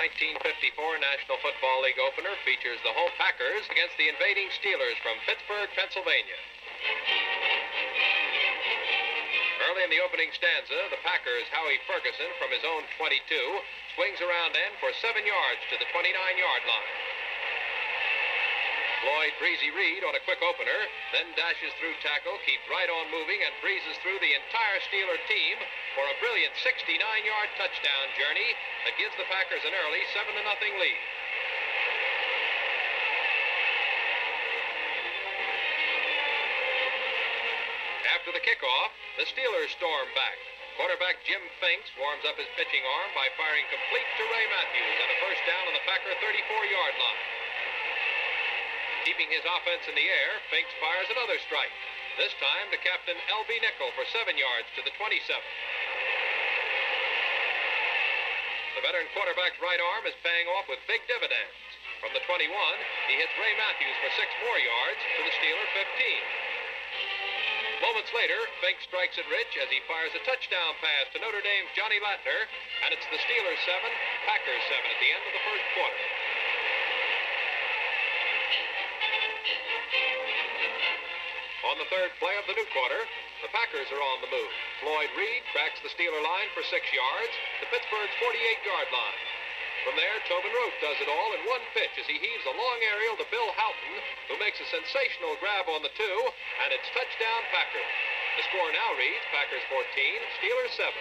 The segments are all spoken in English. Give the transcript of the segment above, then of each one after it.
1954 National Football League opener features the home Packers against the invading Steelers from Pittsburgh, Pennsylvania. Early in the opening stanza, the Packers' Howie Ferguson from his own 22 swings around end for 7 yards to the 29-yard line. Floyd Breezy Reed on a quick opener, then dashes through tackle, keeps right on moving, and breezes through the entire Steeler team for a brilliant 69-yard touchdown journey that gives the Packers an early 7-0 lead. After the kickoff, the Steelers storm back. Quarterback Jim Finks warms up his pitching arm by firing complete to Ray Matthews and a first down on the Packer 34-yard line. Keeping his offense in the air, Finks fires another strike, this time to Captain L.B. Nickel for 7 yards to the 27. The veteran quarterback's right arm is paying off with big dividends. From the 21, he hits Ray Matthews for 6 more yards to the Steeler 15. Moments later, Finks strikes it rich as he fires a touchdown pass to Notre Dame's Johnny Latner, and it's the Steelers 7, Packers 7 at the end of the first quarter. On the third play of the new quarter, the Packers are on the move. Floyd Reed cracks the Steeler line for 6 yards to Pittsburgh's 48-yard line. From there, Tobin Rote does it all in one pitch as he heaves a long aerial to Bill Houghton, who makes a sensational grab on the 2, and it's touchdown Packers. The score now reads Packers 14, Steelers 7.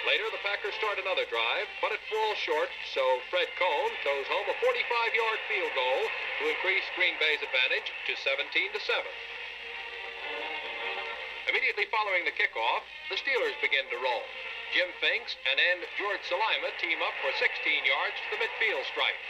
Later, the Packers start another drive, but it falls short, so Fred Cohn toes home a 45-yard field goal to increase Green Bay's advantage to 17-7. Immediately following the kickoff, the Steelers begin to roll. Jim Finks and end George Salima team up for 16 yards to the midfield stripe.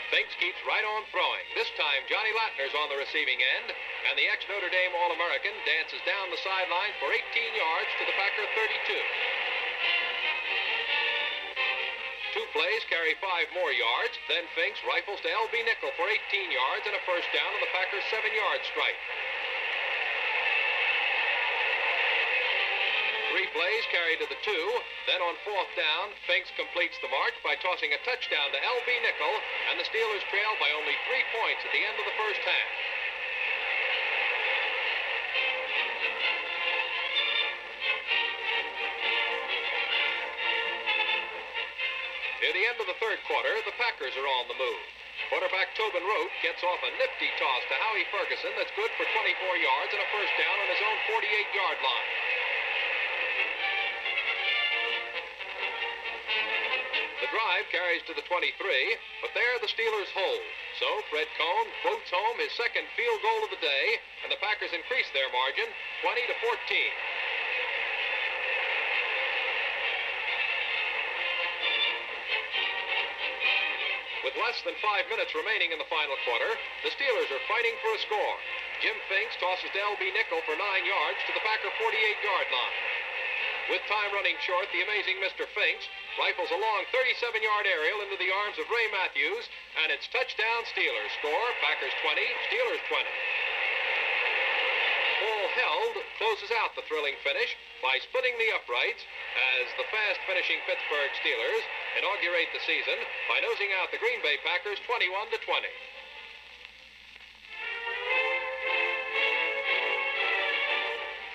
Finks keeps right on throwing. This time, Johnny Latner's on the receiving end, and the ex-Notre Dame All-American dances down the sideline for 18 yards to the Packer 32. 2 plays carry 5 more yards, then Finks rifles to L.B. Nickel for 18 yards and a first down on the Packers' 7-yard strike. 3 plays carried to the 2. Then on 4th down, Finks completes the march by tossing a touchdown to L.B. Nickel, and the Steelers trail by only 3 points at the end of the first half. Near the end of the third quarter, the Packers are on the move. Quarterback Tobin Rote gets off a nifty toss to Howie Ferguson that's good for 24 yards and a first down on his own 48-yard line. The drive carries to the 23, but there the Steelers hold. So Fred Cohn boats home his second field goal of the day, and the Packers increase their margin 20-14. With less than 5 minutes remaining in the final quarter, the Steelers are fighting for a score. Jim Finks tosses to L.B. Nickel for 9 yards to the Packer 48-yard line. With time running short, the amazing Mr. Finks rifles a long 37-yard aerial into the arms of Ray Matthews, and it's touchdown Steelers. Score, Packers 20, Steelers 20. Paul Held closes out the thrilling finish by splitting the uprights as the fast-finishing Pittsburgh Steelers inaugurate the season by nosing out the Green Bay Packers 21-20.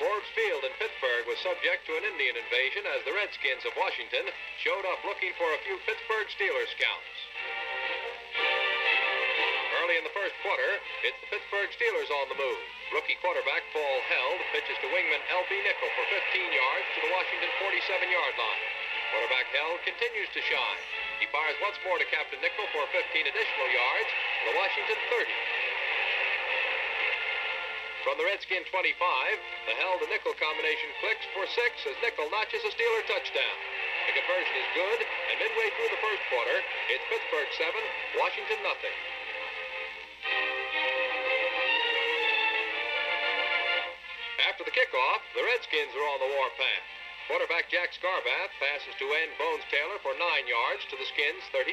Forbes Field in Pittsburgh was subject to an Indian invasion as the Redskins of Washington showed up looking for a few Pittsburgh Steelers scouts. Early in the first quarter, it's the Pittsburgh Steelers on the move. Rookie quarterback Paul Held pitches to wingman L.B. Nickel for 15 yards to the Washington 47-yard line. Quarterback Held continues to shine. He fires once more to Captain Nickel for 15 additional yards to the Washington 30. From the Redskin 25, the Held to Nickel combination clicks for 6 as Nickel notches a Steeler touchdown. The conversion is good, and midway through the first quarter, it's Pittsburgh 7, Washington nothing. After the kickoff, the Redskins are on the warpath. Quarterback Jack Scarbath passes to end Bones Taylor for 9 yards to the Skins' 38.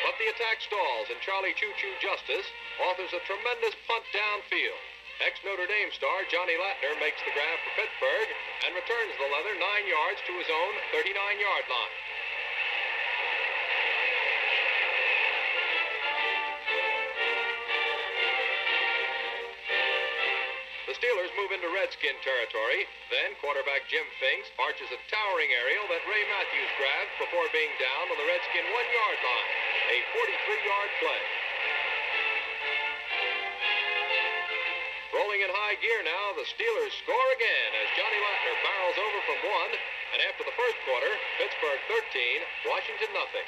But the attack stalls, and Charlie Choo Choo Justice offers a tremendous punt downfield. Ex-Notre Dame star Johnny Latner makes the grab for Pittsburgh and returns the leather 9 yards to his own 39-yard line. The Steelers move into Redskin territory. Then quarterback Jim Finks arches a towering aerial that Ray Matthews grabs before being down on the Redskin 1-yard line. A 43-yard play. Rolling in high gear now, the Steelers score again as Johnny Latner barrels over from 1. And after the first quarter, Pittsburgh 13, Washington nothing.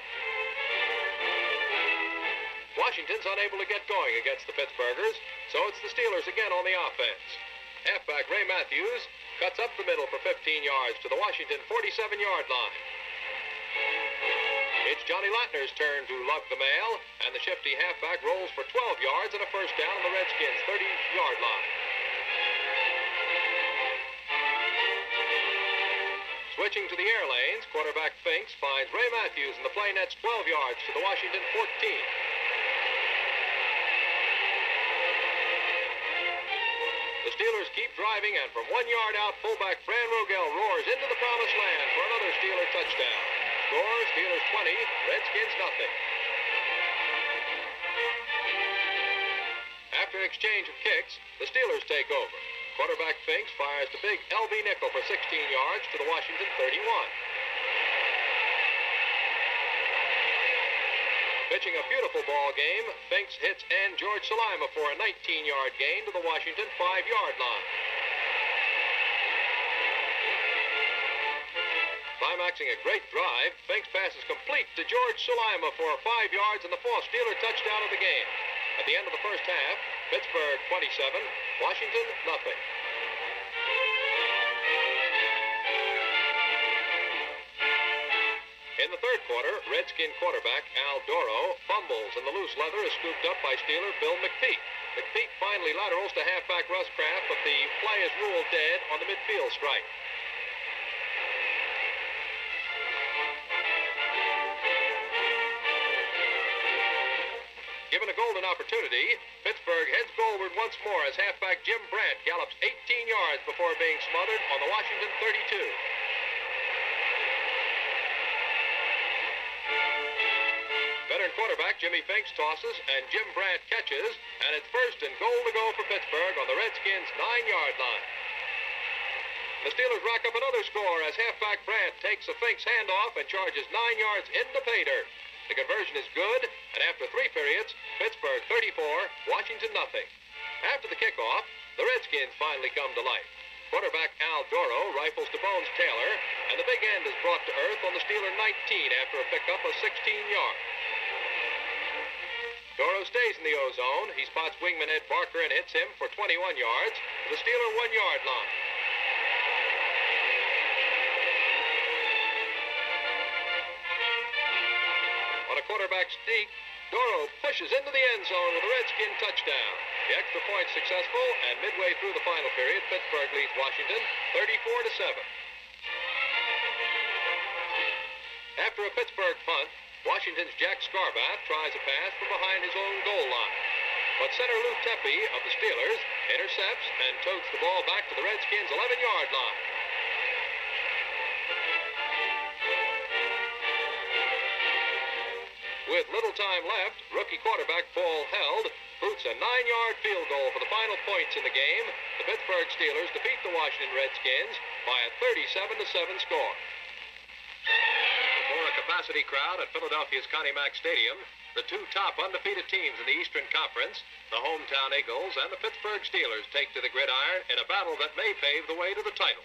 Washington's unable to get going against the Pittsburghers, so it's the Steelers again on the offense. Halfback Ray Matthews cuts up the middle for 15 yards to the Washington 47-yard line. It's Johnny Latner's turn to lug the mail, and the shifty halfback rolls for 12 yards and a first down on the Redskins' 30-yard line. Switching to the air lanes, quarterback Finks finds Ray Matthews in the play nets 12 yards to the Washington 14. The Steelers keep driving, and from 1 yard out, fullback Fran Rogel roars into the promised land for another Steeler touchdown. Score, Steelers 20, Redskins nothing. After an exchange of kicks, the Steelers take over. Quarterback Finks fires to big L.B. Nickel for 16 yards to the Washington 31. Pitching a beautiful ball game, Finks hits and George Salima for a 19-yard gain to the Washington 5-yard line. Climaxing a great drive, Finks passes complete to George Salima for 5 yards and the fourth Steeler touchdown of the game. At the end of the first half, Pittsburgh 27, Washington nothing. In the third quarter, Redskin quarterback Al Doro fumbles and the loose leather is scooped up by Steeler Bill McPeak. McPeak finally laterals to halfback Russ Kraft, but the play is ruled dead on the midfield stripe. Given a golden opportunity, Pittsburgh heads goalward once more as halfback Jim Brandt gallops 18 yards before being smothered on the Washington 32. Veteran quarterback Jimmy Finks tosses and Jim Brandt catches, and it's first and goal to go for Pittsburgh on the Redskins' 9-yard line. The Steelers rack up another score as halfback Brandt takes a Finks handoff and charges 9 yards into pay dirt. The conversion is good, and after 3 periods, Pittsburgh 34, Washington nothing. After the kickoff, the Redskins finally come to life. Quarterback Al Doro rifles to Bones Taylor, and the big end is brought to earth on the Steeler 19 after a pickup of 16 yards. Doro stays in the O-zone. He spots wingman Ed Barker and hits him for 21 yards to the Steeler 1-yard line. On a quarterback sneak, Doro pushes into the end zone with a Redskin touchdown. The extra point successful, and midway through the final period, Pittsburgh leads Washington 34-7. After a Pittsburgh punt, Washington's Jack Scarbath tries a pass from behind his own goal line. But center Lou Tepe of the Steelers intercepts and totes the ball back to the Redskins' 11-yard line. With little time left, rookie quarterback Paul Held boots a 9-yard field goal for the final points in the game. The Pittsburgh Steelers defeat the Washington Redskins by a 37-7 score. Before a capacity crowd at Philadelphia's Connie Mack Stadium, the 2 top undefeated teams in the Eastern Conference, the hometown Eagles and the Pittsburgh Steelers, take to the gridiron in a battle that may pave the way to the title.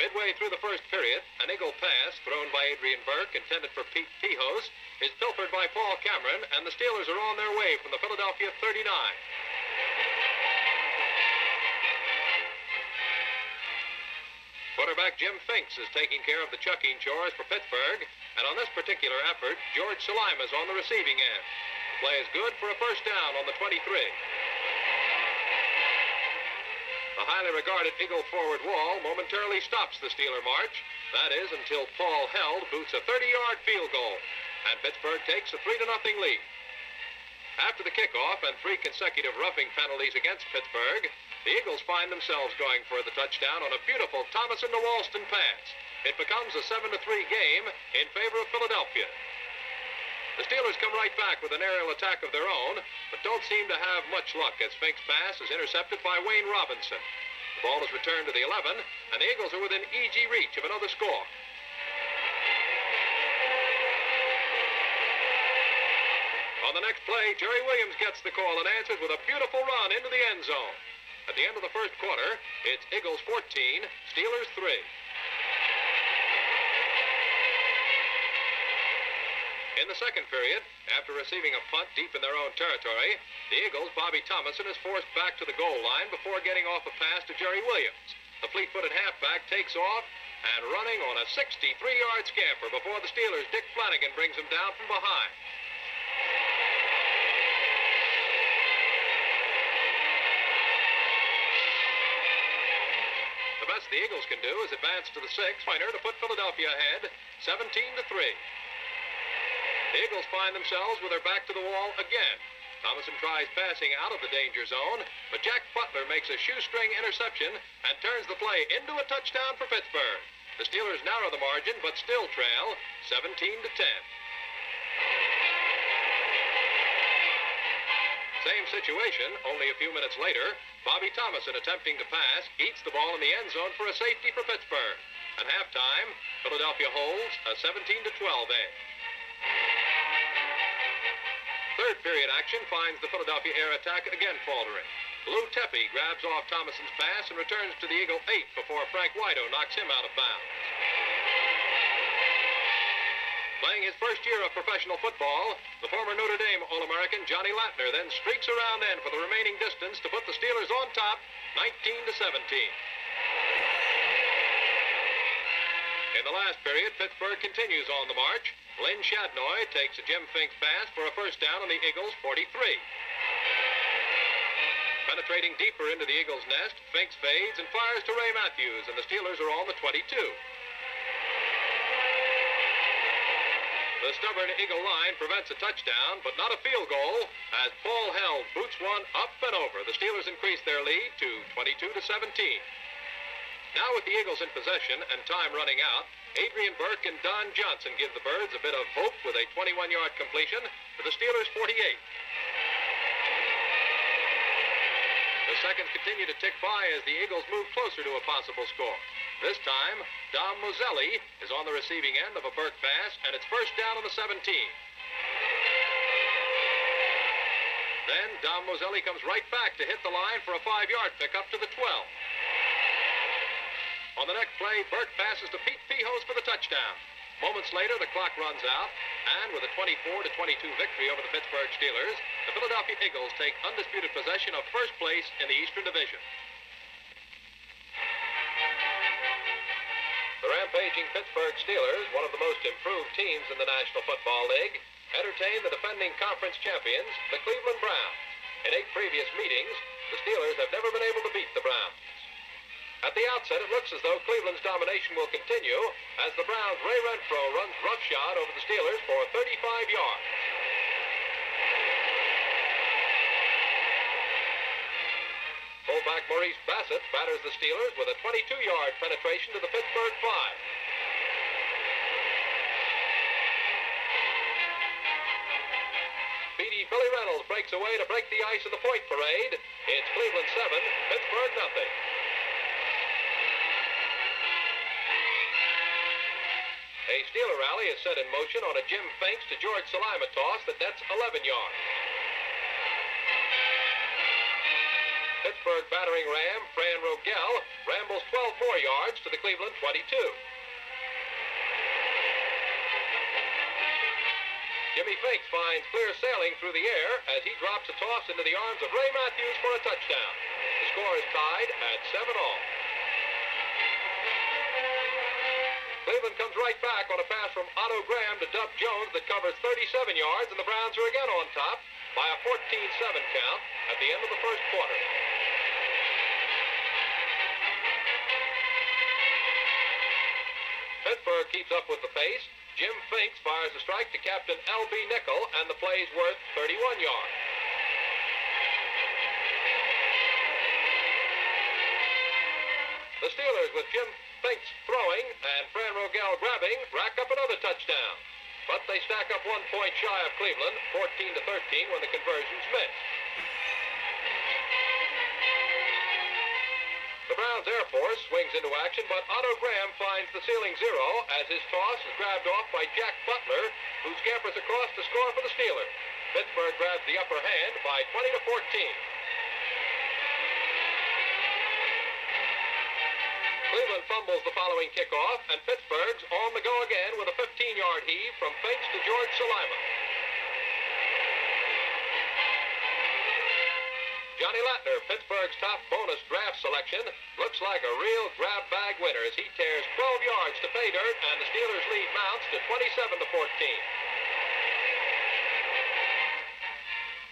Midway through the first period, an Eagle pass thrown by Adrian Burke, intended for Pete Pijos, is pilfered by Paul Cameron, and the Steelers are on their way from the Philadelphia 39. Quarterback Jim Finks is taking care of the chucking chores for Pittsburgh, and on this particular effort, George Salima is on the receiving end. The play is good for a first down on the 23. The highly regarded Eagle forward wall momentarily stops the Steeler march. That is until Paul Held boots a 30-yard field goal, and Pittsburgh takes a 3-0 lead. After the kickoff and 3 consecutive roughing penalties against Pittsburgh, the Eagles find themselves going for the touchdown on a beautiful Thomason to Walston pass. It becomes a 7-3 game in favor of Philadelphia. The Steelers come right back with an aerial attack of their own, but don't seem to have much luck as Fink's pass is intercepted by Wayne Robinson. The ball is returned to the 11, and the Eagles are within easy reach of another score. On the next play, Jerry Williams gets the call and answers with a beautiful run into the end zone. At the end of the first quarter, it's Eagles 14, Steelers 3. In the second period, after receiving a punt deep in their own territory, the Eagles' Bobby Thomason is forced back to the goal line before getting off a pass to Jerry Williams. The fleet-footed halfback takes off and running on a 63-yard scamper before the Steelers' Dick Flanagan brings him down from behind. The best the Eagles can do is advance to the 6-pointer to put Philadelphia ahead, 17-3. The Eagles find themselves with their back to the wall again. Thomason tries passing out of the danger zone, but Jack Butler makes a shoestring interception and turns the play into a touchdown for Pittsburgh. The Steelers narrow the margin, but still trail 17-10. Same situation, only a few minutes later. Bobby Thomason, attempting to pass, eats the ball in the end zone for a safety for Pittsburgh. At halftime, Philadelphia holds a 17-12 edge. Third period action finds the Philadelphia air attack again faltering. Lou Tepe grabs off Thomason's pass and returns to the Eagle 8 before Frank Wido knocks him out of bounds. Playing his first year of professional football, the former Notre Dame All-American Johnny Latner then streaks around in for the remaining distance to put the Steelers on top, 19-17. In the last period, Pittsburgh continues on the march. Lynn Shadnoy takes a Jim Fink's pass for a first down on the Eagles' 43. Penetrating deeper into the Eagles' nest, Finks fades and fires to Ray Matthews, and the Steelers are on the 22. The stubborn Eagle line prevents a touchdown, but not a field goal, as Paul Held boots one up and over. The Steelers increase their lead to 22-17. Now with the Eagles in possession and time running out, Adrian Burke and Don Johnson give the Birds a bit of hope with a 21-yard completion to the Steelers' 48. The seconds continue to tick by as the Eagles move closer to a possible score. This time, Dom Moselli is on the receiving end of a Burke pass, and it's first down on the 17. Then Dom Moselli comes right back to hit the line for a 5-yard pickup to the 12. On the next play, Burke passes to Pete Pihos for the touchdown. Moments later, the clock runs out, and with a 24-22 victory over the Pittsburgh Steelers, the Philadelphia Eagles take undisputed possession of first place in the Eastern Division. The rampaging Pittsburgh Steelers, one of the most improved teams in the National Football League, entertain the defending conference champions, the Cleveland Browns. In 8 previous meetings, the Steelers have never been able to beat the Browns. At the outset, it looks as though Cleveland's domination will continue as the Browns' Ray Renfro runs roughshod over the Steelers for 35 yards. Fullback Maurice Bassett batters the Steelers with a 22-yard penetration to the Pittsburgh 5. Speedy Billy Reynolds breaks away to break the ice of the point parade. It's Cleveland 7, Pittsburgh nothing. A Steeler rally is set in motion on a Jim Finks to George Salima toss that nets 11 yards. Pittsburgh battering ram, Fran Rogel, rambles 12 more yards to the Cleveland 22. Jimmy Finks finds clear sailing through the air as he drops a toss into the arms of Ray Matthews for a touchdown. The score is tied at 7-all. Cleveland comes right back on a pass from Otto Graham to Dub Jones that covers 37 yards, and the Browns are again on top by a 14-7 count at the end of the first quarter. Pittsburgh keeps up with the pace. Jim Finks fires a strike to Captain L.B. Nickel, and the play's worth 31 yards. The Steelers, with Jim Finks throwing and Fran Rogel grabbing, rack up another touchdown. But they stack up 1 point shy of Cleveland, 14-13, when the conversion's missed. The Browns' Air Force swings into action, but Otto Graham finds the ceiling zero as his toss is grabbed off by Jack Butler, who scampers across to score for the Steelers. Pittsburgh grabs the upper hand by 20-14. Cleveland fumbles the following kickoff, and Pittsburgh's on the go again with a 15-yard heave from Finks to George Salima. Johnny Latner, Pittsburgh's top bonus draft selection, looks like a real grab bag winner as he tears 12 yards to pay dirt, and the Steelers' lead mounts to 27-14.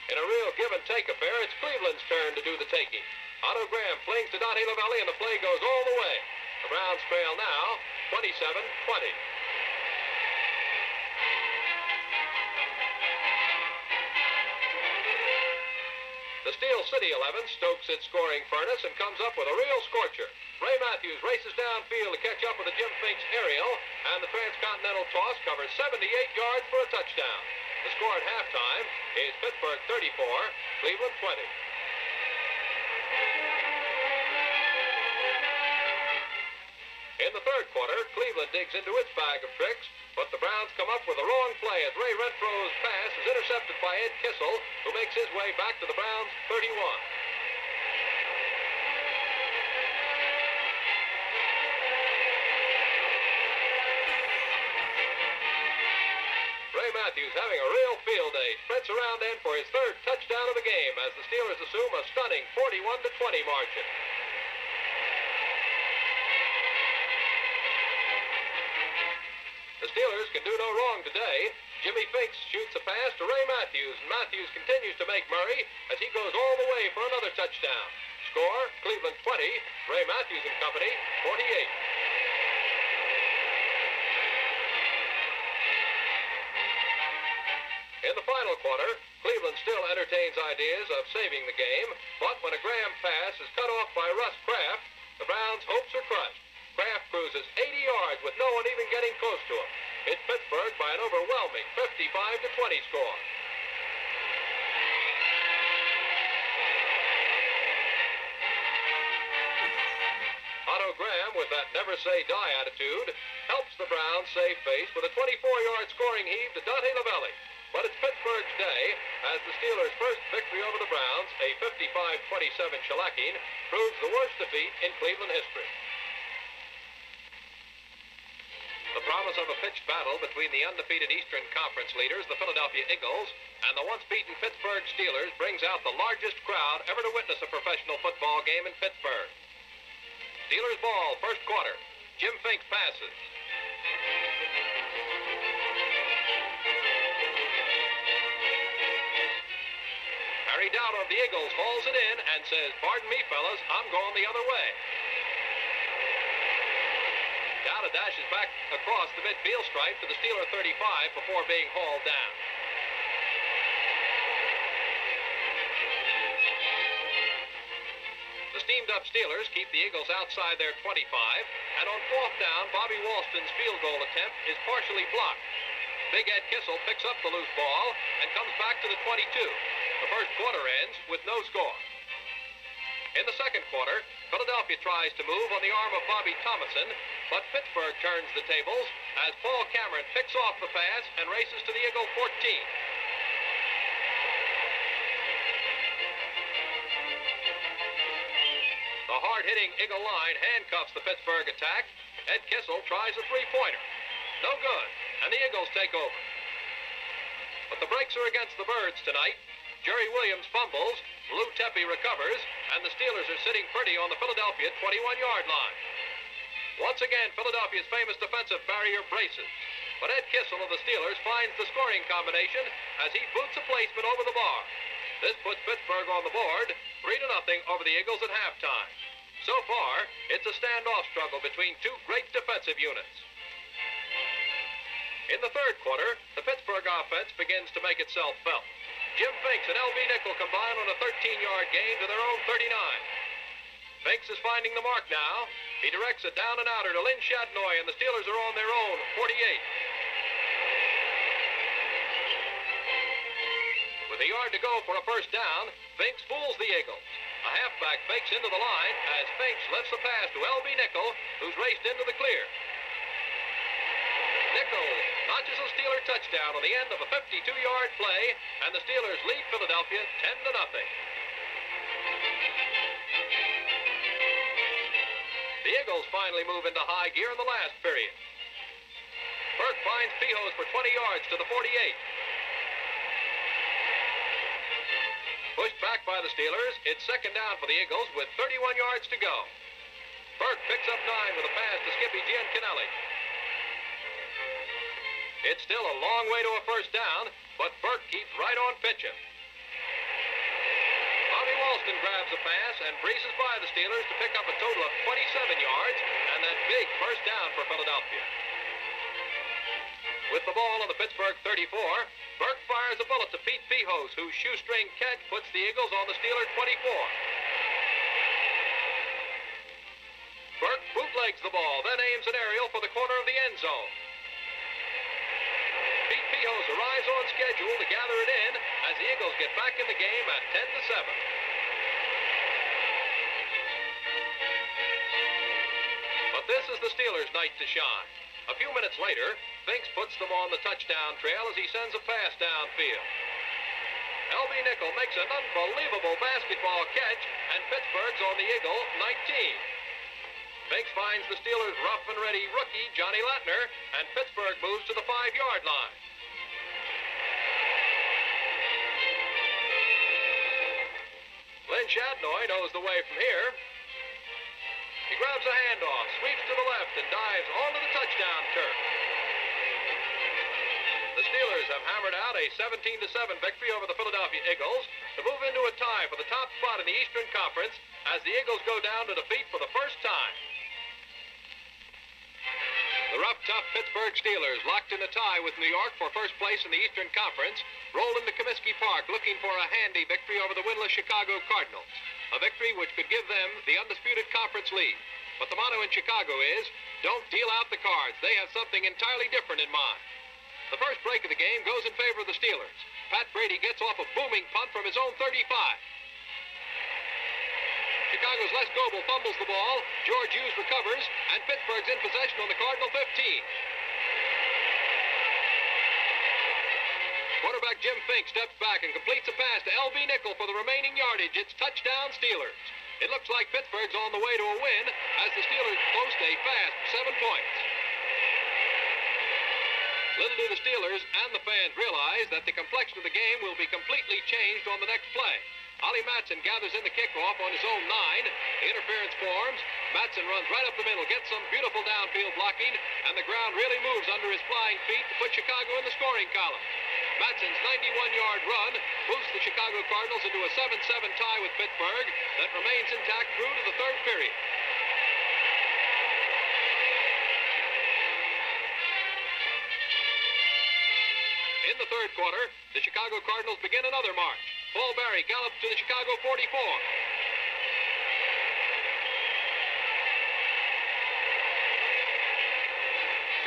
In a real give-and-take affair, it's Cleveland's turn to do the taking. Otto Graham flings to Dante Lavelli, and the play goes all the way. The Browns trail now, 27-20. The Steel City 11 stokes its scoring furnace and comes up with a real scorcher. Ray Matthews races downfield to catch up with the Jim Finks aerial, and the transcontinental toss covers 78 yards for a touchdown. The score at halftime is Pittsburgh 34, Cleveland 20. In the third quarter, Cleveland digs into its bag of tricks, but the Browns come up with a wrong play as Ray Renfro's pass is intercepted by Ed Kissel, who makes his way back to the Browns' 31. Ray Matthews, having a real field day, sprints around in for his third touchdown of the game as the Steelers assume a stunning 41-20 margin. The Steelers can do no wrong today. Jimmy Finks shoots a pass to Ray Matthews, and Matthews continues to make Murray as he goes all the way for another touchdown. Score, Cleveland 20, Ray Matthews and company, 48. In the final quarter, Cleveland still entertains ideas of saving the game, but when a Graham pass is cut off by Russ Kraft, the Browns' hopes are crushed. Kraft cruises 80 yards with no one even getting close to him. It's Pittsburgh by an overwhelming 55-20 score. Otto Graham, with that never-say-die attitude, helps the Browns save face with a 24-yard scoring heave to Dante Lavelli. But it's Pittsburgh's day as the Steelers' first victory over the Browns, a 55-27 shellacking, proves the worst defeat in Cleveland history. The promise of a pitched battle between the undefeated Eastern Conference leaders, the Philadelphia Eagles, and the once-beaten Pittsburgh Steelers brings out the largest crowd ever to witness a professional football game in Pittsburgh. Steelers ball, first quarter. Jim Finks passes. Harry Dowd of the Eagles hauls it in and says, "Pardon me, fellas, I'm going the other way." Dowd dashes back across the midfield stripe to the Steeler 35 before being hauled down. The steamed-up Steelers keep the Eagles outside their 25, and on fourth down, Bobby Walston's field goal attempt is partially blocked. Big Ed Kissel picks up the loose ball and comes back to the 22. The first quarter ends with no score. In the second quarter, Philadelphia tries to move on the arm of Bobby Thomason, but Pittsburgh turns the tables as Paul Cameron picks off the pass and races to the Eagle 14. The hard-hitting Eagle line handcuffs the Pittsburgh attack. Ed Kissel tries a three-pointer. No good, and the Eagles take over. But the brakes are against the Birds tonight. Jerry Williams fumbles, Lou Tepe recovers, and the Steelers are sitting pretty on the Philadelphia 21-yard line. Once again, Philadelphia's famous defensive barrier braces. But Ed Kissel of the Steelers finds the scoring combination as he boots a placement over the bar. This puts Pittsburgh on the board, 3-0 over the Eagles at halftime. So far, it's a standoff struggle between two great defensive units. In the third quarter, the Pittsburgh offense begins to make itself felt. Jim Finks and L.B. Nickel combine on a 13-yard gain to their own 39. Finks is finding the mark now, He directs a down and outer to Lynn Shadnoy, and the Steelers are on their own, 48. With a yard to go for a first down, Finks fools the Eagles. A halfback fakes into the line as Finks lifts a pass to L.B. Nickel, who's raced into the clear. Nickel notches a Steeler touchdown on the end of a 52-yard play, and the Steelers lead Philadelphia 10-0. The Eagles finally move into high gear in the last period. Burke finds Pijos for 20 yards to the 48. Pushed back by the Steelers, it's second down for the Eagles with 31 yards to go. Burke picks up 9 with a pass to Skippy Giancanelli. It's still a long way to a first down, but Burke keeps right on pitching. Bobby Walston grabs a pass and breezes by the Steelers to pick up a total of 27 yards and that big first down for Philadelphia. With the ball on the Pittsburgh 34, Burke fires a bullet to Pete Pijos, whose shoestring catch puts the Eagles on the Steeler 24. Burke bootlegs the ball, then aims an aerial for the corner of the end zone. Pete Pijos arrives on schedule to gather it in as the Eagles get back in the game at 10-7. But this is the Steelers' night to shine. A few minutes later, Finks puts them on the touchdown trail as he sends a pass downfield. L.B. Nickel makes an unbelievable basketball catch, and Pittsburgh's on the Eagle 19. Finks finds the Steelers' rough and ready rookie, Johnny Latner, and Pittsburgh moves to the 5-yard line. Lynn Shadnoy knows the way from here. He grabs a handoff, sweeps to the left, and dives onto the touchdown turf. The Steelers have hammered out a 17-7 victory over the Philadelphia Eagles to move into a tie for the top spot in the Eastern Conference as the Eagles go down to defeat for the first time. The rough, tough Pittsburgh Steelers, locked in a tie with New York for first place in the Eastern Conference, rolled into Comiskey Park looking for a handy victory over the winless Chicago Cardinals. A victory which could give them the undisputed conference lead. But the motto in Chicago is, don't deal out the cards. They have something entirely different in mind. The first break of the game goes in favor of the Steelers. Pat Brady gets off a booming punt from his own 35. Chicago's Les Goebel fumbles the ball. George Hughes recovers, and Pittsburgh's in possession on the Cardinal 15. Quarterback Jim Finks steps back and completes a pass to L.B. Nickel for the remaining yardage. It's touchdown Steelers. It looks like Pittsburgh's on the way to a win as the Steelers post a fast 7 points. Little do the Steelers and the fans realize that the complexion of the game will be completely changed on the next play. Ollie Matson gathers in the kickoff on his own 9. The interference forms. Matson runs right up the middle, gets some beautiful downfield blocking, and the ground really moves under his flying feet to put Chicago in the scoring column. Matson's 91-yard run boosts the Chicago Cardinals into a 7-7 tie with Pittsburgh that remains intact through to the third period. In the third quarter, the Chicago Cardinals begin another march. Paul Barry gallops to the Chicago 44.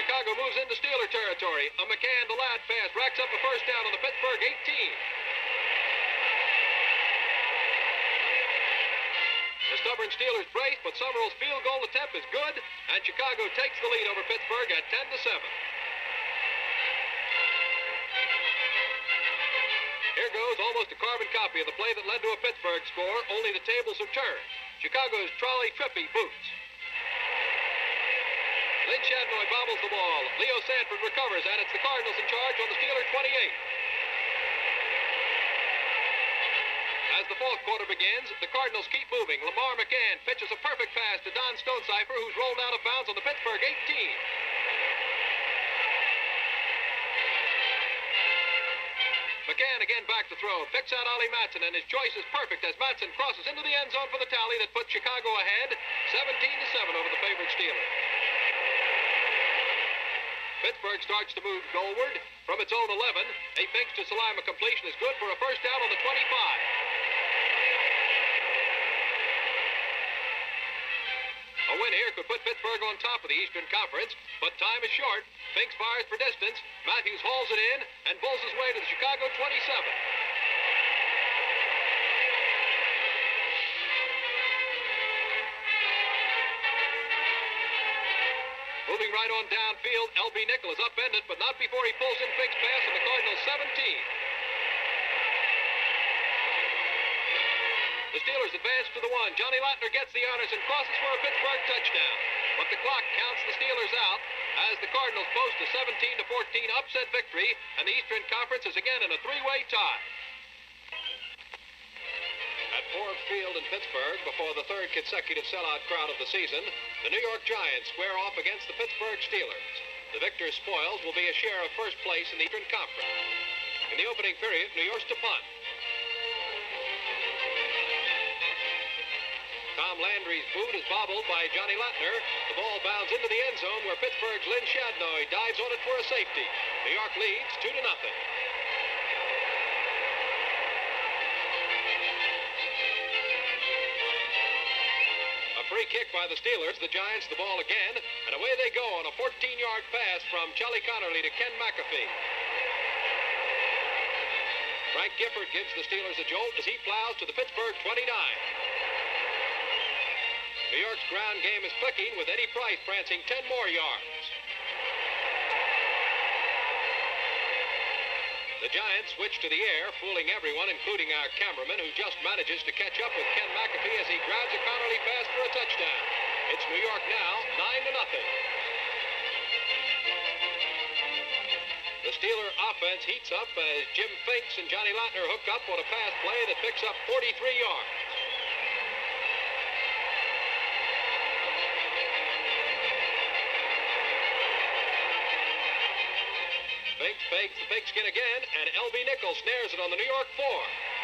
Chicago moves into Steeler territory. A McCann to Ladd pass racks up a first down on the Pittsburgh 18. The stubborn Steelers brace, but Summerall's field goal attempt is good, and Chicago takes the lead over Pittsburgh at 10-7. Here goes almost a carbon copy of the play that led to a Pittsburgh score, only the tables are turned. Chicago's Trolley Trippy boots. Lynn Shadnoy bobbles the ball. Leo Sanford recovers, and it's the Cardinals in charge on the Steeler 28. As the fourth quarter begins, the Cardinals keep moving. Lamar McCann pitches a perfect pass to Don Stonecipher, who's rolled out of bounds on the Pittsburgh 18. McCann again back to throw, picks out Ollie Matson, and his choice is perfect as Matson crosses into the end zone for the tally that puts Chicago ahead 17-7 over the favored Steelers. Pittsburgh starts to move goalward from its own 11. A Finks to Salima completion is good for a first down on the 25. A win here could put Pittsburgh on top of the Eastern Conference, but time is short. Finks fires for distance. Matthews hauls it in and bulls his way to the Chicago 27. Moving right on downfield, L.B. Nickel is upended, but not before he pulls in Finks' pass at the Cardinals 17. The Steelers advance to the one. Johnny Latner gets the honors and crosses for a Pittsburgh touchdown. But the clock counts the Steelers out as the Cardinals post a 17-14 upset victory, and the Eastern Conference is again in a three-way tie. At Ford Field in Pittsburgh, before the third consecutive sellout crowd of the season, the New York Giants square off against the Pittsburgh Steelers. The victor's spoils will be a share of first place in the Eastern Conference. In the opening period, New York's to punt. Tom Landry's boot is bobbled by Johnny Latner. The ball bounds into the end zone where Pittsburgh's Lynn Shadnoy dives on it for a safety. New York leads 2-0. A free kick by the Steelers. The Giants the ball again, and away they go on a 14-yard pass from Charlie Connerly to Ken McAfee. Frank Gifford gives the Steelers a jolt as he plows to the Pittsburgh 29. New York's ground game is clicking with Eddie Price prancing 10 more yards. The Giants switch to the air, fooling everyone, including our cameraman, who just manages to catch up with Ken McAfee as he grabs a Connerly pass for a touchdown. It's New York now, 9-0. The Steeler offense heats up as Jim Finks and Johnny Latner hook up on a pass play that picks up 43 yards. Finks fakes the pigskin again, and L.B. Nickel snares it on the New York 4.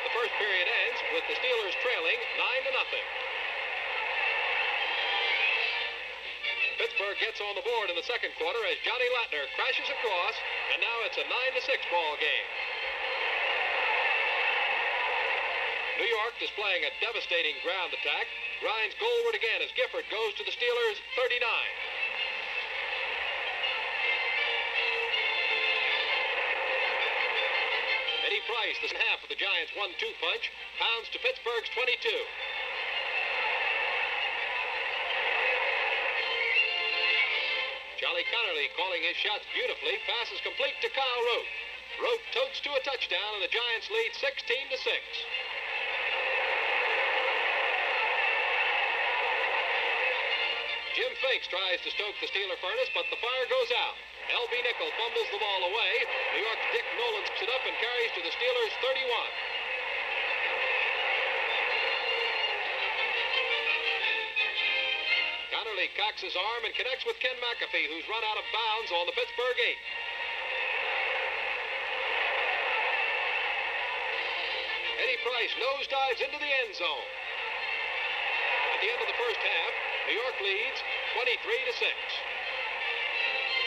The first period ends with the Steelers trailing 9-0. Pittsburgh gets on the board in the second quarter as Johnny Latner crashes across, and now it's a 9-6 ball game. New York displaying a devastating ground attack, grinds goalward again as Gifford goes to the Steelers' 39. Eddie Price, the half of the Giants' 1-2 punch, pounds to Pittsburgh's 22. Charlie Connerly calling his shots beautifully, passes complete to Kyle Rote. Rote totes to a touchdown, and the Giants lead 16-6. Jim Finks tries to stoke the Steeler furnace, but the fire goes out. L.B. Nickel fumbles the ball away. New York's Dick Nolan picks it up and carries to the Steelers' 31. Connerly cocks his arm and connects with Ken McAfee, who's run out of bounds on the Pittsburgh 8. Eddie Price nosedives into the end zone. At the end of the first half, New York leads 23-6.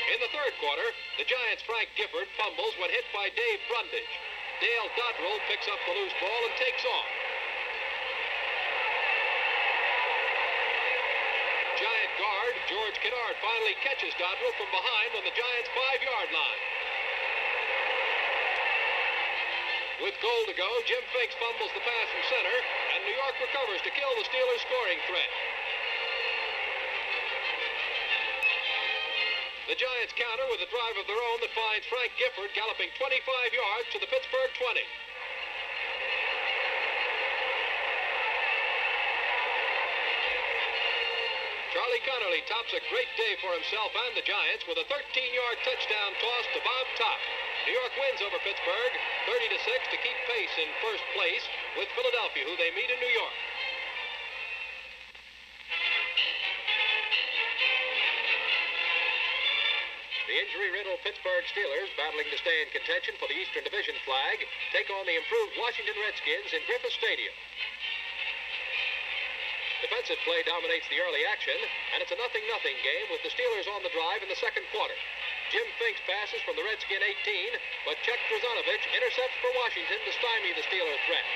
In the third quarter, the Giants' Frank Gifford fumbles when hit by Dave Brundage. Dale Dodrell picks up the loose ball and takes off. Giant guard George Kennard finally catches Dodrell from behind on the Giants' 5-yard line. With goal to go, Jim Finks fumbles the pass from center, and New York recovers to kill the Steelers' scoring threat. The Giants counter with a drive of their own that finds Frank Gifford galloping 25 yards to the Pittsburgh 20. Charlie Connerly tops a great day for himself and the Giants with a 13-yard touchdown toss to Bob Topp. New York wins over Pittsburgh 30-6 to keep pace in first place with Philadelphia, who they meet in New York. The injury-riddled Pittsburgh Steelers, battling to stay in contention for the Eastern Division flag, take on the improved Washington Redskins in Griffith Stadium. Defensive play dominates the early action, and it's a 0-0 game with the Steelers on the drive in the second quarter. Jim Finks passes from the Redskin 18, but Chuck Drazanovich intercepts for Washington to stymie the Steelers' threat.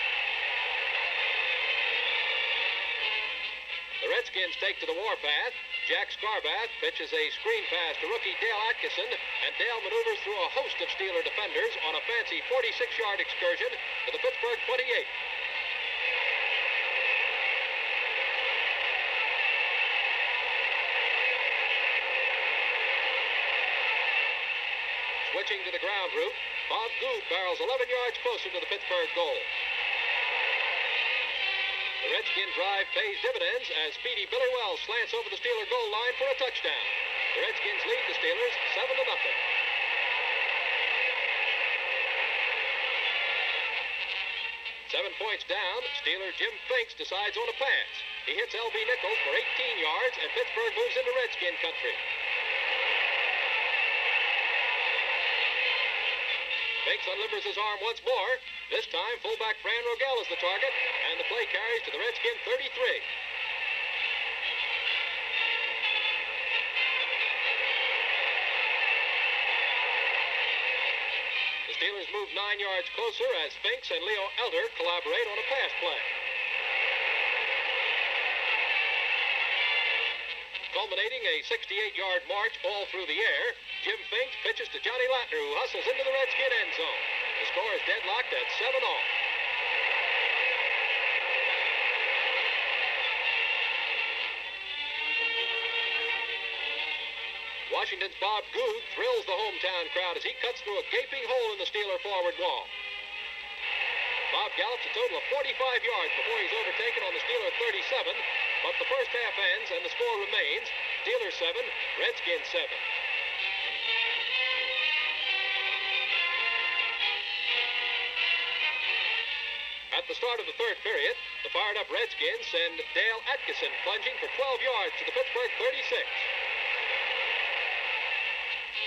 The Redskins take to the warpath. Jack Scarbath pitches a screen pass to rookie Dale Atkinson, and Dale maneuvers through a host of Steeler defenders on a fancy 46-yard excursion to the Pittsburgh 28. Switching to the ground route, Bob Good barrels 11 yards closer to the Pittsburgh goal. The Redskin drive pays dividends as speedy Billy Wells slants over the Steeler goal line for a touchdown. The Redskins lead the Steelers 7-0. 7 points down, Steeler Jim Finks decides on a pass. He hits L.B. Nichols for 18 yards, and Pittsburgh moves into Redskin country. Finks unlimbers his arm once more. This time, fullback Fran Rogel is the target, and the play carries to the Redskin 33. The Steelers move 9 yards closer as Finks and Leo Elder collaborate on a pass play. Culminating a 68-yard march all through the air, Jim Finks pitches to Johnny Latner, who hustles into the Redskin end zone. The score is deadlocked at 7-all. Washington's Bob Good thrills the hometown crowd as he cuts through a gaping hole in the Steeler forward wall. Bob gallops a total of 45 yards before he's overtaken on the Steeler 37, but the first half ends and the score remains Steelers 7, Redskins 7. At the start of the third period, the fired-up Redskins send Dale Atkinson plunging for 12 yards to the Pittsburgh 36.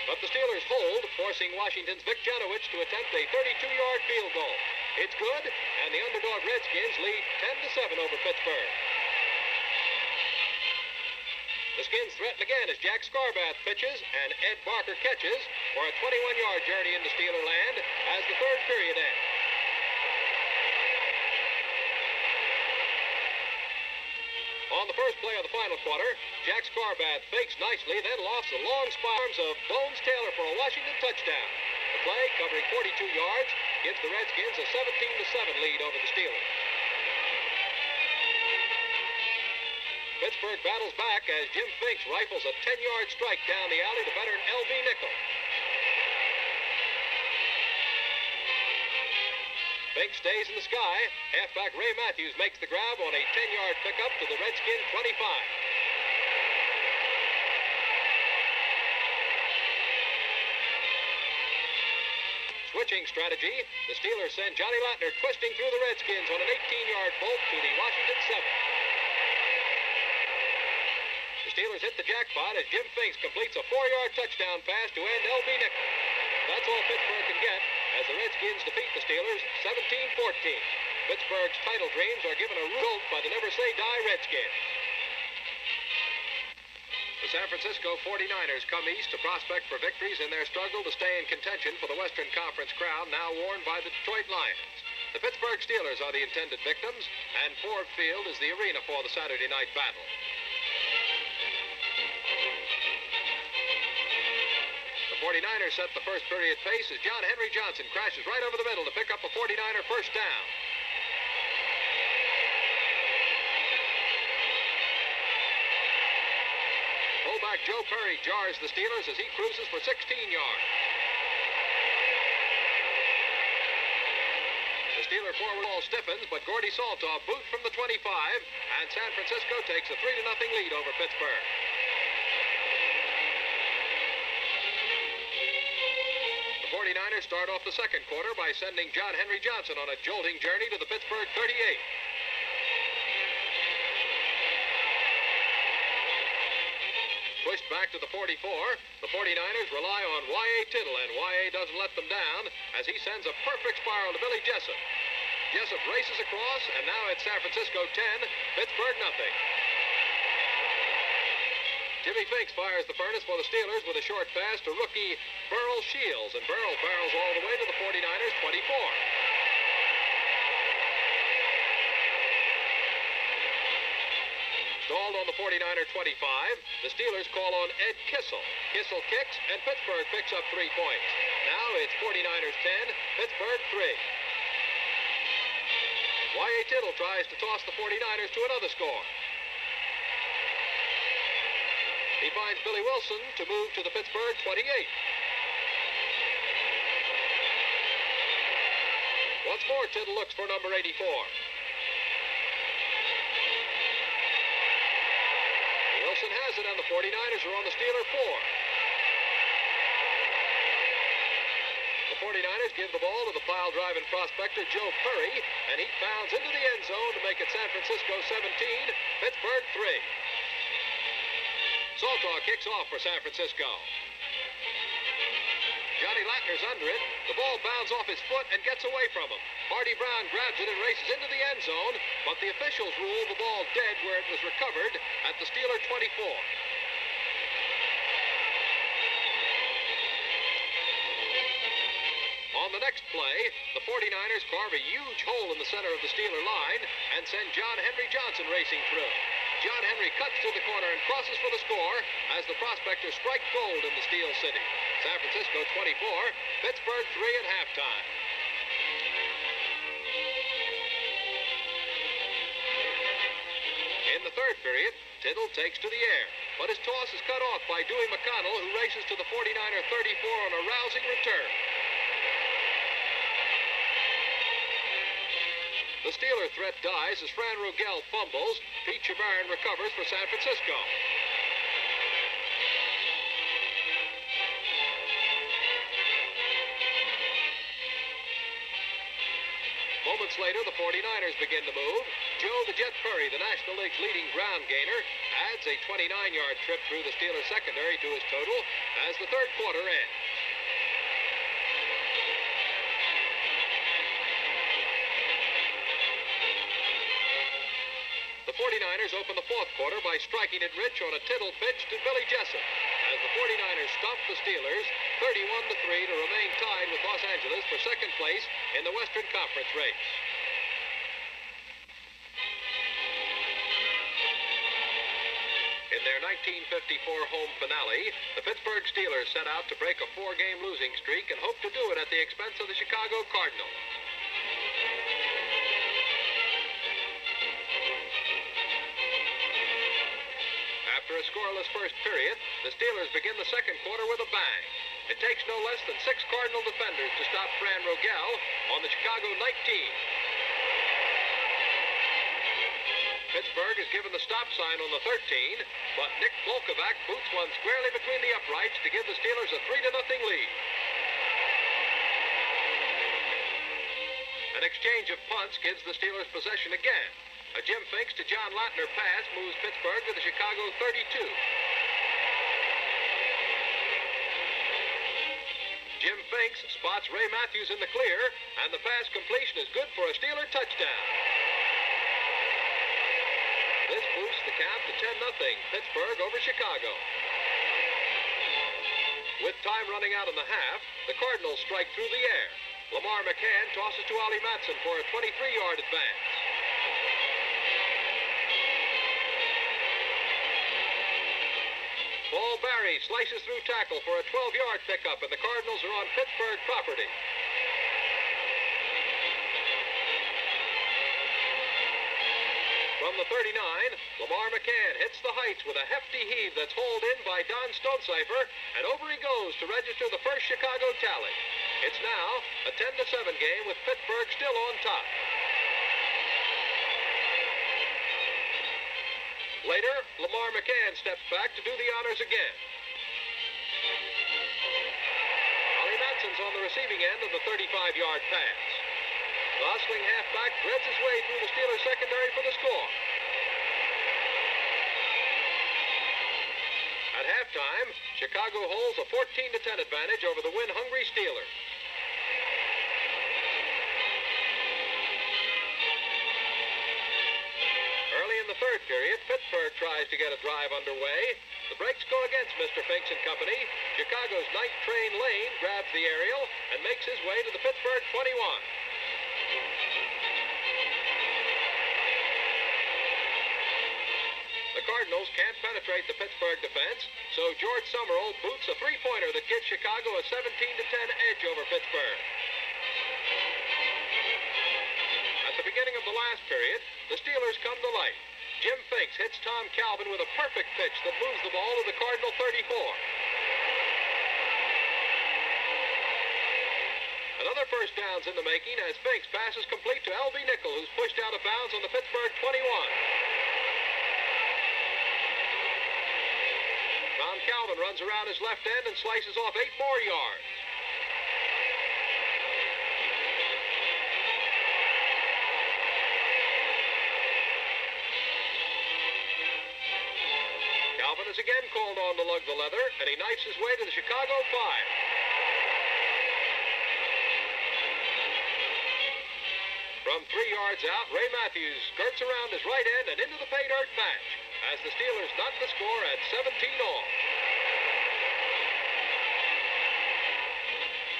But the Steelers hold, forcing Washington's Vic Janowicz to attempt a 32-yard field goal. It's good, and the underdog Redskins lead 10-7 over Pittsburgh. The Skins threaten again as Jack Scarbath pitches and Ed Barker catches for a 21-yard journey into Steeler land as the third period ends. On the first play of the final quarter, Jack Scarbath fakes nicely, then lofts the long spirals of Bones Taylor for a Washington touchdown. The play, covering 42 yards, gives the Redskins a 17-7 lead over the Steelers. Pittsburgh battles back as Jim Finks rifles a 10-yard strike down the alley to veteran L.B. Nichols. Finks stays in the sky. Halfback Ray Matthews makes the grab on a 10-yard pickup to the Redskin 25. Switching strategy, the Steelers send Johnny Latner twisting through the Redskins on an 18-yard bolt to the Washington 7. The Steelers hit the jackpot as Jim Finks completes a 4-yard touchdown pass to end L.B. Nichols. That's all Pittsburgh can get as the Redskins defeat the Steelers 17-14. Pittsburgh's title dreams are given a jolt by the never-say-die Redskins. The San Francisco 49ers come east to prospect for victories in their struggle to stay in contention for the Western Conference crown now worn by the Detroit Lions. The Pittsburgh Steelers are the intended victims, and Ford Field is the arena for the Saturday night battle. The 49ers set the first period pace as John Henry Johnson crashes right over the middle to pick up a 49er first down. Fullback Joe Perry jars the Steelers as he cruises for 16 yards. The Steeler forward ball stiffens, but Gordy Saltov boots from the 25, and San Francisco takes a 3-0 lead over Pittsburgh. The 49ers start off the second quarter by sending John Henry Johnson on a jolting journey to the Pittsburgh 38. Pushed back to the 44, the 49ers rely on Y.A. Tittle, and Y.A. doesn't let them down as he sends a perfect spiral to Billy Jessup. Jessup races across, and now it's San Francisco 10, Pittsburgh nothing. Jimmy Finks fires the furnace for the Steelers with a short pass to rookie Burl Shields, and Burl barrels all the way to the 49ers 24. Stalled on the 49er 25. The Steelers call on Ed Kissel. Kissel kicks, and Pittsburgh picks up 3 points. Now it's 49ers 10, Pittsburgh 3. Y.A. Tittle tries to toss the 49ers to another score. He finds Billy Wilson to move to the Pittsburgh 28. Once more, Tittle looks for number 84. Wilson has it, and the 49ers are on the Steeler 4. The 49ers give the ball to the pile-driving prospector Joe Perry, and he pounds into the end zone to make it San Francisco 17, Pittsburgh 3. Saltaw kicks off for San Francisco. Johnny Latner's under it. The ball bounds off his foot and gets away from him. Marty Brown grabs it and races into the end zone, but the officials rule the ball dead where it was recovered at the Steeler 24. On the next play, the 49ers carve a huge hole in the center of the Steeler line and send John Henry Johnson racing through. John Henry cuts to the corner and crosses for the score as the prospectors strike gold in the Steel City. San Francisco 24, Pittsburgh 3 at halftime. In the third period, Tittle takes to the air, but his toss is cut off by Dewey McConnell, who races to the 49er 34 on a rousing return. The Steeler threat dies as Fran Rogel fumbles. Pete Chabaran recovers for San Francisco. Moments later, the 49ers begin to move. Joe the Jet Perry, the National League's leading ground gainer, adds a 29-yard trip through the Steelers secondary to his total as the third quarter ends. The 49ers open the fourth quarter by striking it rich on a Tittle pitch to Billy Jessup as the 49ers stomp the Steelers 31-3 to remain tied with Los Angeles for second place in the Western Conference race. In their 1954 home finale, the Pittsburgh Steelers set out to break a 4-game losing streak and hope to do it at the expense of the Chicago Cardinals. After a scoreless first period, the Steelers begin the second quarter with a bang. It takes no less than 6 Cardinal defenders to stop Fran Rogel on the Chicago night team. Pittsburgh is given the stop sign on the 13, but Nick Volkovac boots one squarely between the uprights to give the Steelers a 3-0 lead. An exchange of punts gives the Steelers possession again. A Jim Finks to John Latner pass moves Pittsburgh to the Chicago 32. Jim Finks spots Ray Matthews in the clear, and the pass completion is good for a Steeler touchdown. This boosts the count to 10-0, Pittsburgh over Chicago. With time running out in the half, the Cardinals strike through the air. Lamar McCann tosses to Ollie Matson for a 23-yard advance. Paul Barry slices through tackle for a 12-yard pickup, and the Cardinals are on Pittsburgh property. From the 39, Lamar McCann hits the heights with a hefty heave that's hauled in by Don Stonecipher, and over he goes to register the first Chicago tally. It's now a 10-7 game with Pittsburgh still on top. Later, Lamar McCann steps back to do the honors again. Ollie Matson's on the receiving end of the 35-yard pass. The hustling halfback threads his way through the Steelers secondary for the score. At halftime, Chicago holds a 14-10 advantage over the win-hungry Steelers. Early in the third period, Pittsburgh tries to get a drive underway. The brakes go against Mr. Finks and company. Chicago's night train Lane grabs the aerial and makes his way to the Pittsburgh 21. The The Cardinals can't penetrate the Pittsburgh defense, so George Summerall boots a three-pointer that gives Chicago a 17-10 edge over Pittsburgh. At the beginning of the last period, the Steelers come to life. Jim Finks hits Tom Calvin with a perfect pitch that moves the ball to the Cardinal 34. Another first down's in the making as Finks passes complete to L.B. Nickel, who's pushed out of bounds on the Pittsburgh 21. Tom Calvin runs around his left end and slices off 8 more yards. Calvin is again called on to lug the leather, and he knifes his way to the Chicago 5. From 3 yards out, Ray Matthews skirts around his right end and into the pay dirt match as the Steelers knock the score at 17-all.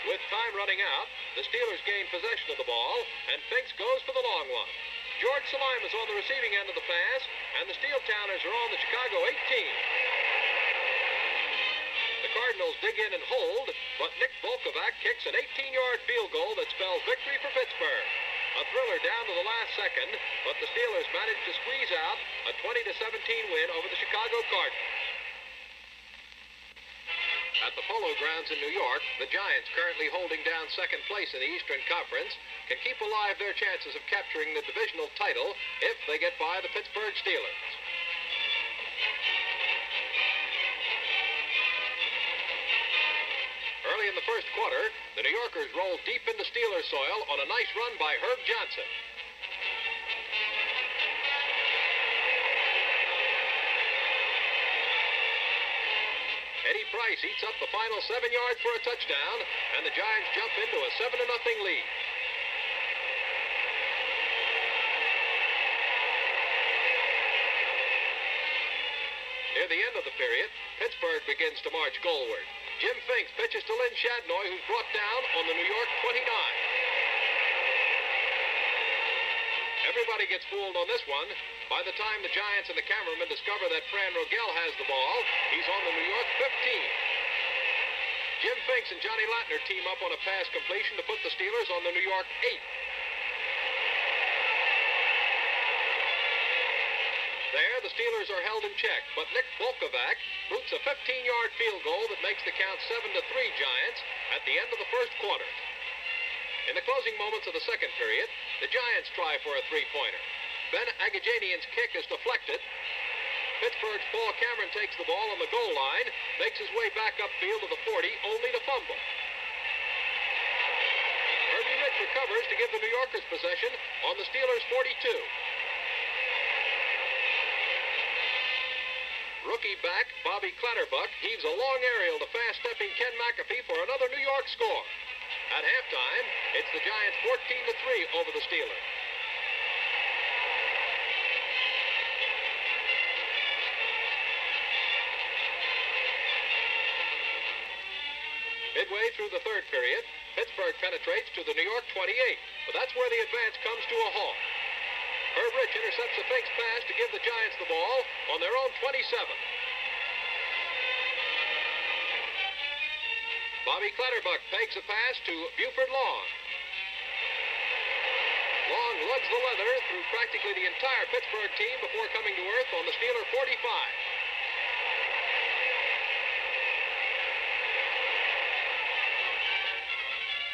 With time running out, the Steelers gain possession of the ball, and Finks goes for the long one. George Salim is on the receiving end of the pass, and the Steel Towners are on the Chicago 18. The Cardinals dig in and hold, but Nick Volkovac kicks an 18-yard field goal that spells victory for Pittsburgh. A thriller down to the last second, but the Steelers managed to squeeze out a 20-17 win over the Chicago Cardinals. At the Polo Grounds in New York, the Giants, currently holding down second place in the Eastern Conference, can keep alive their chances of capturing the divisional title if they get by the Pittsburgh Steelers. Early in the first quarter, the New Yorkers rolled deep into Steelers soil on a nice run by Herb Johnson. Eddie Price eats up the final 7 yards for a touchdown, and the Giants jump into a 7-0 lead. Near the end of the period, Pittsburgh begins to march goalward. Jim Finks pitches to Lynn Shadnoy, who's brought down on the New York 29. Everybody gets fooled on this one. By the time the Giants and the cameraman discover that Fran Rogel has the ball, he's on the New York 15. Jim Finks and Johnny Latner team up on a pass completion to put the Steelers on the New York 8. There, the Steelers are held in check, but Nick Volkovac boots a 15-yard field goal that makes the count 7-3 Giants at the end of the first quarter. In the closing moments of the second period, the Giants try for a three-pointer. Ben Agajanian's kick is deflected. Pittsburgh's Paul Cameron takes the ball on the goal line, makes his way back upfield to the 40, only to fumble. Herbie Rich recovers to give the New Yorkers possession on the Steelers' 42. Rookie back Bobby Clatterbuck heaves a long aerial to fast-stepping Ken McAfee for another New York score. At halftime, it's the Giants 14-3 over the Steelers. Midway through the third period, Pittsburgh penetrates to the New York 28, but that's where the advance comes to a halt. Herb Rich intercepts a Finks pass to give the Giants the ball on their own 27. Bobby Clatterbuck pegs a pass to Buford Long. Long lugs the leather through practically the entire Pittsburgh team before coming to earth on the Steeler 45.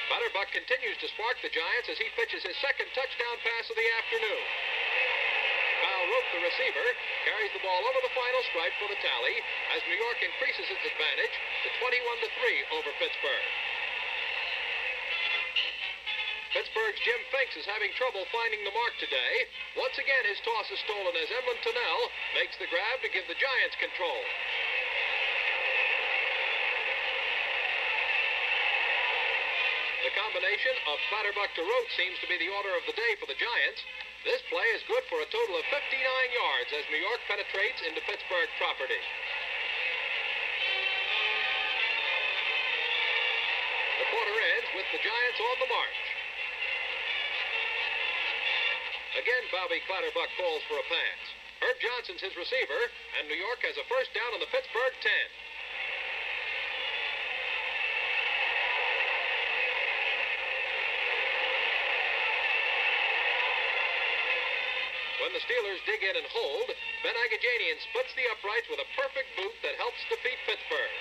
Clatterbuck continues to spark the Giants as he pitches his second touchdown pass of the afternoon. Kyle Rope, the receiver, carries the ball over the final stripe for the tally as New York increases its advantage to 21-3 over Pittsburgh. Pittsburgh's Jim Finks is having trouble finding the mark today. Once again, his toss is stolen as Emlyn Tunnell makes the grab to give the Giants control. The combination of Clatterbuck to Rote seems to be the order of the day for the Giants. This play is good for a total of 59 yards as New York penetrates into Pittsburgh property. The quarter ends with the Giants on the march. Again, Bobby Clatterbuck calls for a pass. Herb Johnson's his receiver, and New York has a first down on the Pittsburgh 10. When the Steelers dig in and hold, Ben Agajanian splits the uprights with a perfect boot that helps defeat Pittsburgh.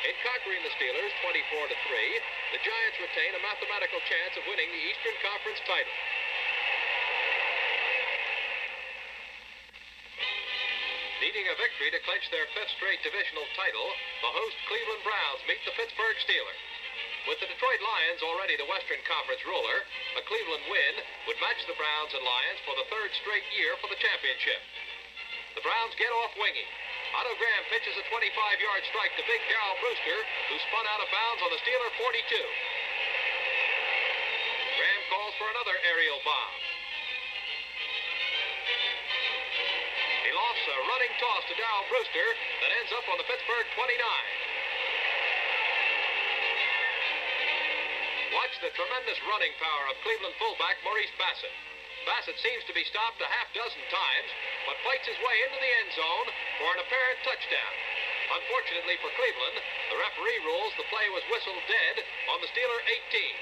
In conquering the Steelers 24-3, the Giants retain a mathematical chance of winning the Eastern Conference title. Needing a victory to clinch their fifth straight divisional title, the host Cleveland Browns meet the Pittsburgh Steelers. With the Detroit Lions already the Western Conference ruler, a Cleveland win would match the Browns and Lions for the third straight year for the championship. The Browns get off winging. Otto Graham pitches a 25-yard strike to big Darrell Brewster, who spun out of bounds on the Steeler 42. Graham calls for another aerial bomb. He lofts a running toss to Darrell Brewster that ends up on the Pittsburgh 29. Watch the tremendous running power of Cleveland fullback Maurice Bassett. Bassett seems to be stopped a half dozen times, but fights his way into the end zone for an apparent touchdown. Unfortunately for Cleveland, the referee rules the play was whistled dead on the Steeler 18.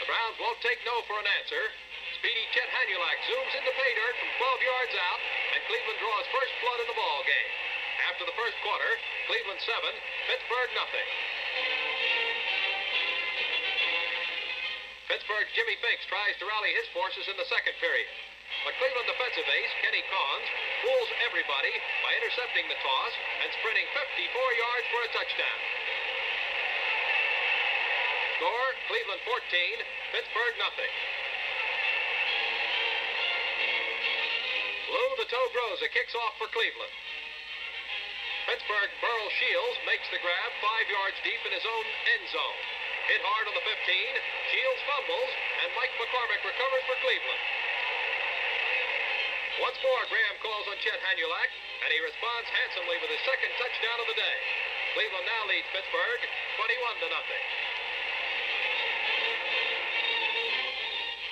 The Browns won't take no for an answer. Speedy Chet Hanulak zooms into pay dirt from 12 yards out, and Cleveland draws first blood in the ball game. After the first quarter, Cleveland 7, Pittsburgh nothing. Pittsburgh's Jimmy Finks tries to rally his forces in the second period. But Cleveland defensive ace Kenny Collins fools everybody by intercepting the toss and sprinting 54 yards for a touchdown. Score, Cleveland 14, Pittsburgh nothing. Lou the Toe Groza kicks off for Cleveland. Pittsburgh Burl Shields makes the grab 5 yards deep in his own end zone. Hit hard on the 15, Shields fumbles, and Mike McCormick recovers for Cleveland. Once more, Graham calls on Chet Hanulak, and he responds handsomely with his second touchdown of the day. Cleveland now leads Pittsburgh 21-0.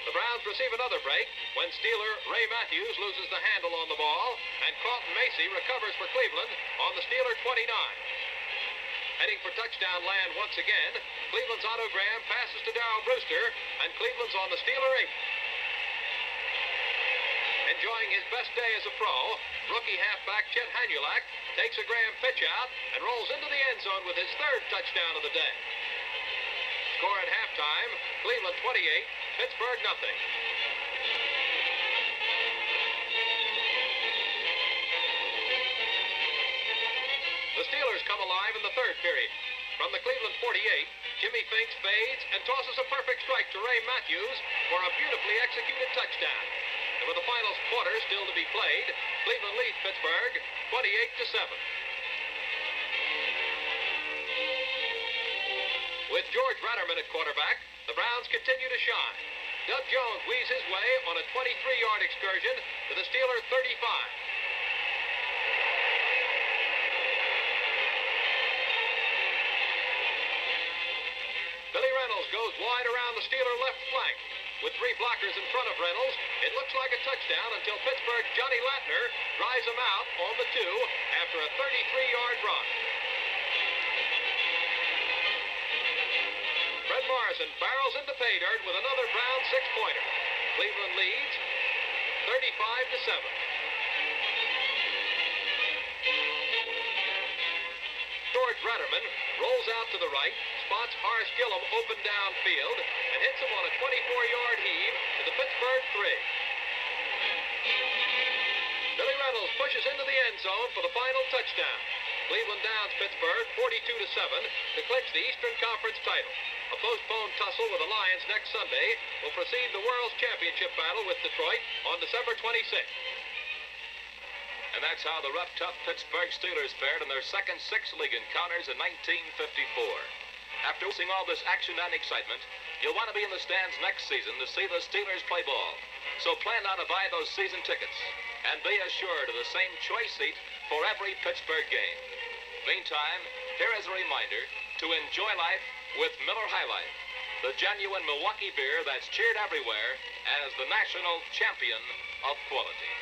The Browns receive another break when Steeler Ray Matthews loses the handle on the ball, and Carlton Macy recovers for Cleveland on the Steeler 29. Heading for touchdown land once again, Cleveland's Otto Graham passes to Darrell Brewster, and Cleveland's on the Steeler 8. Enjoying his best day as a pro, rookie halfback Chet Hanulak takes a Graham pitch out and rolls into the end zone with his third touchdown of the day. Score at halftime, Cleveland 28, Pittsburgh nothing. The Steelers come alive in the third period. From the Cleveland 48, Jimmy Finks fades and tosses a perfect strike to Ray Matthews for a beautifully executed touchdown. And with the final quarter still to be played, Cleveland leads Pittsburgh 28-7. With George Ratterman at quarterback, the Browns continue to shine. Doug Jones weaves his way on a 23-yard excursion to the Steeler 35. Billy Reynolds goes wide around the Steeler left flank. With three blockers in front of Reynolds, it looks like a touchdown until Pittsburgh's Johnny Latner drives him out on the 2 after a 33-yard run. Fred Morrison barrels into pay dirt with another Brown six-pointer. Cleveland leads 35-7. George Ratterman rolls out to the right, spots Horace Gillum open downfield, and hits him on a 24-yard heave to the Pittsburgh 3. Billy Reynolds pushes into the end zone for the final touchdown. Cleveland downs Pittsburgh 42-7 to clinch the Eastern Conference title. A postponed tussle with the Lions next Sunday will precede the World's Championship battle with Detroit on December 26th. And that's how the rough, tough Pittsburgh Steelers fared in their second six league encounters in 1954. After witnessing all this action and excitement, you'll want to be in the stands next season to see the Steelers play ball. So plan now to buy those season tickets and be assured of the same choice seat for every Pittsburgh game. Meantime, here is a reminder to enjoy life with Miller High Life. the genuine Milwaukee beer that's cheered everywhere as the national champion of quality.